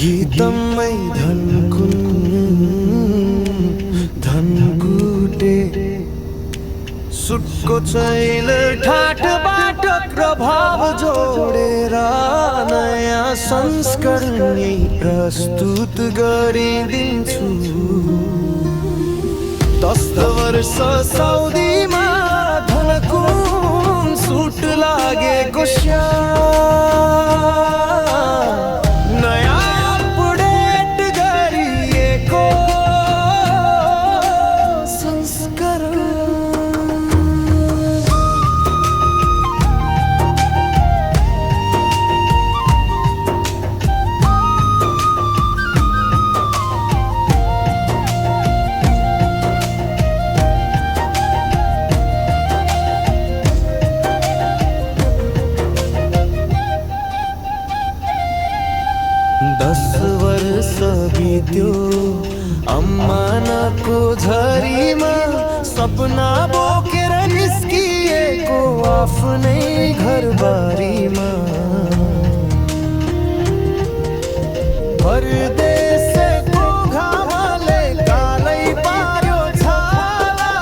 गीतमै धनकुटे सुटको चैल ठाटबाट प्रभाव जोडेर नयाँ संस्करण प्रस्तुत गरिदिन्छु। 10 वर्ष साउदीमा धनकुन सुट लागेको नयाँ अपडेट गरिएको संस्करण। 10 वर्ष बित्यो अम्मानको झरीमा सपना बोकेर निस्किएको आफ्नै घरबारीमा। परदेशको घामले कालै पार्यो छाला,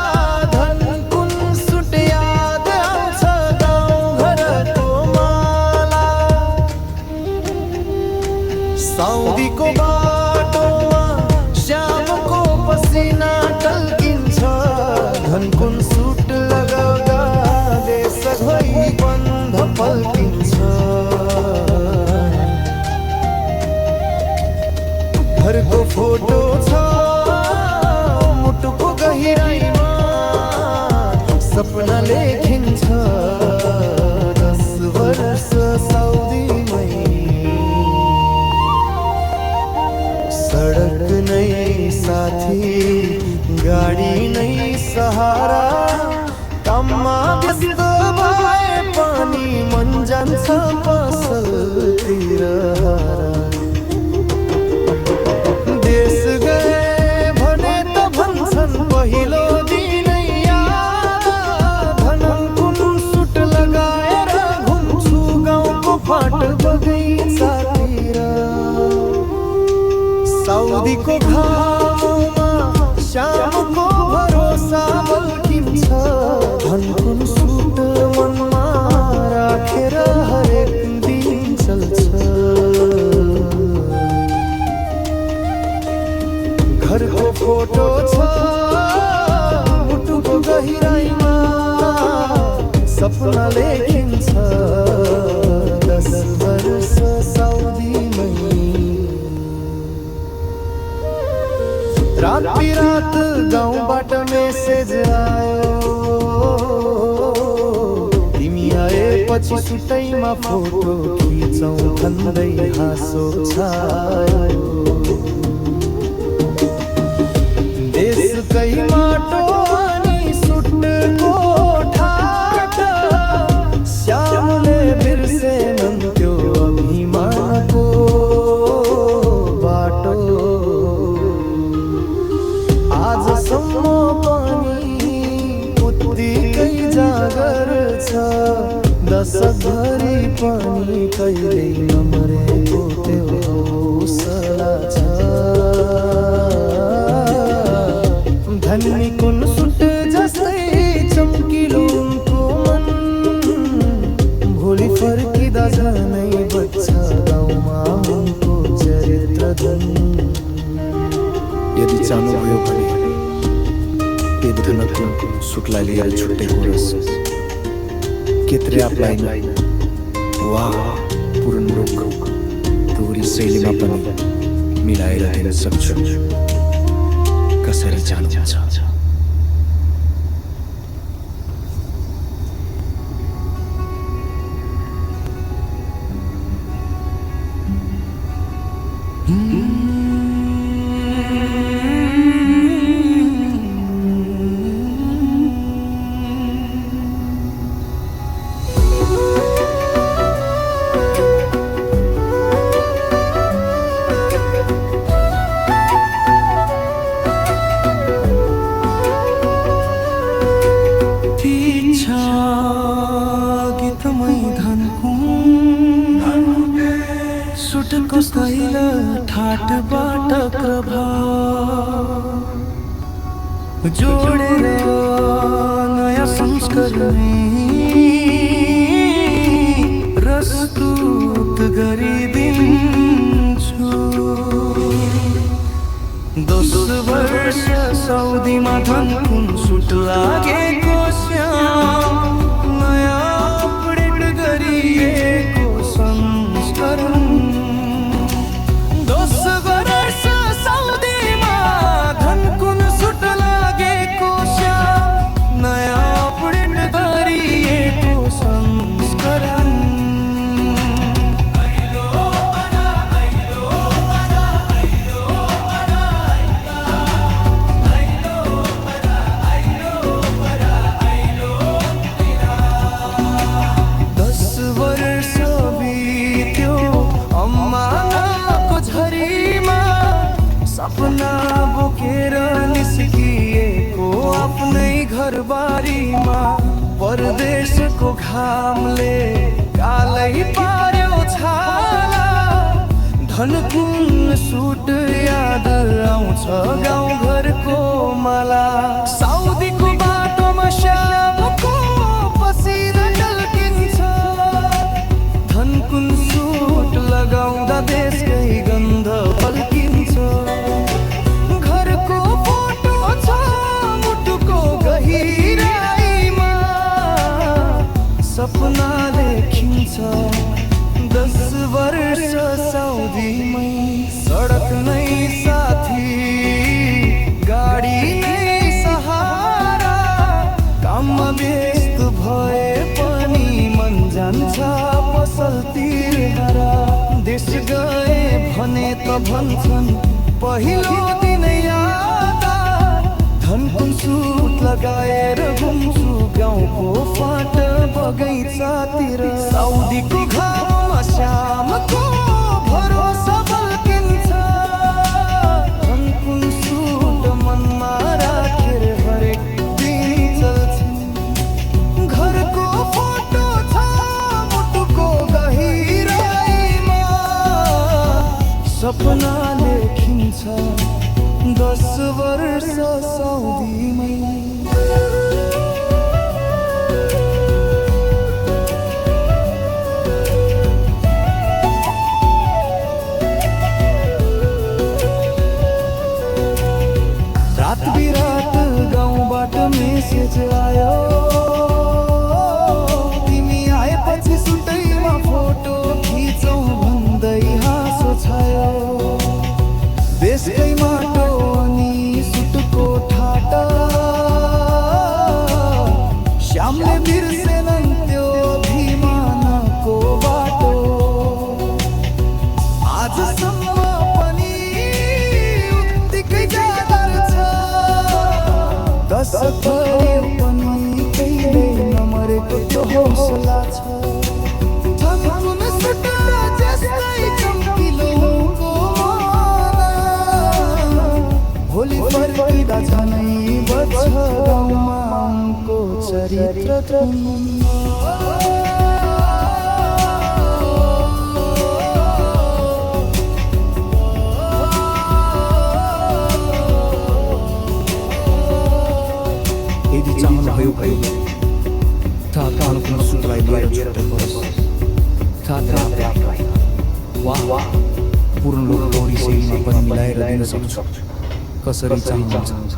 धनकुन सुट याद आउँछ गाउँघरको माला। साउदीको बाटोमा श्यामको पसिना टल्किन्छ, धनकुन सुट लगाउँदा देशभरि बन्ध पल्किन्छ। घरको फोटो छ मुटुको गहिराइमा, सपना लेखिन्छ 10 वर्ष साउदीमै। सडक नै साथी, गाडी नै सहारा, काममा व्यस्त भए पनि मन जान्छ पसलतिर। देश गए भने त भन्छन् पहिलो दिनै याद, धनकुन सुट लगाएर घुम्छु गाउँको फाट बगैँचातिर। साउदीको घाममा श्यामको भरोसा बल्किन्छ, धनकुन सुट मनमा राखेर हरेक दिन चल्छ। घरको फोटो छ मुटुको गहिराइमा, सपना लेखिन्छ 10 वर्ष साउदीमै। रात बिरात गाउँबाट मेसेज आयो, तिमी आएपछि सुटैमा फोटो खिचौँ भन्दै हाँसो छायो। देशकै माटो अनि सुटको ठाट, श्यामले बिर्सेनन् त्यो अभिमानको बाटो। आजसम्म पनि उत्तिकै जागर छ, दशकभरि पनि कहिल्यै नमरेको त्यो हौसला छ। धनकुन सुट जस्तै चम्किलो उनको मन, भोलि फर्किँदा झनै बच्छ गाउँमा उनको चरित्र धन। यदि चाहनुभयो भने ए धनकुन सुटलाई लिएर छुट्टै होस्, केत्रे आफलाई वा पूर्ण रूप दोहोरी शैलीमा पनि मिलाएर दिन सक्छु। कसरी चाहनुहुन्छ? ठाटबाट प्रभाव जोडेर नयाँ संस्करण प्रस्तुत गरिदिन्छु। 10 वर्ष साउदीमा धनकुन सुट लागेको श्याम नयाँ अपडेट गरिएको संस्करण। 10 वर्ष साउदीमा धनकुन सुट लागेको श्याम नयाँ अपडेट गरिएको संस्करण। सपना बोकेर निस्किएको आफ्नै घरबारीमा परदेशको घामले कालै पार्यो छाला। धनकुन सुट याद आउँछ गाउँघरको माला। साउदीको बाटोमा श्यामको पसिना टल्किन्छ। धनकुन सुट लगाउँदा देशकै गन्ध पल्किन्छ। सपना लेखिन्छ 10 वर्ष साउदीमै। सडक नै साथी गाडी नै सहारा। काममा व्यस्त भए पनि मन जान्छ पसलतिर हारा। देश गए भने त भन्छन् पहिलो दिन याद। धनकुन सुट लगाएर घुम्छु गाउँको फाट बगैँचातिर। साउदीको घाममा श्यामको भरोसा बल्किन्छ। धनकुन सुट मनमा राखेर हरेक दिन चल्छन्। घरको फोटो छ मुटुको गहिराइमा। सपना लेखिन्छ 10 वर्ष साउदीमै। रात बिरात गाउँबाट मेसेज आयो। तिमी आएपछि सुटैमा फोटो खिचौँ भन्दै हाँसो छायो। देशकै माटो अनि सुटको ठाटा श्यामले बिर्सेनन् त्यो अभिमानको बाटो। आजसम्म पनि उत्तिकै जाँदर छ। 10 भयो पनि कहिले नमरेको त्यो हौसला छ। धनकुन सुट जस्तै चम्किलोको भोलि फर्किँदा झनै बज्छ गाउँमा उनको चरित्र। यदि चाहनुभयो भयो धनकुन सुटलाई लिएर छुट्याउनुहोस्। वा पूर्ण लोक गौरी शैलीमा पनि मिलाएर दिन सक्छु कसरी चाहनुहुन्छ।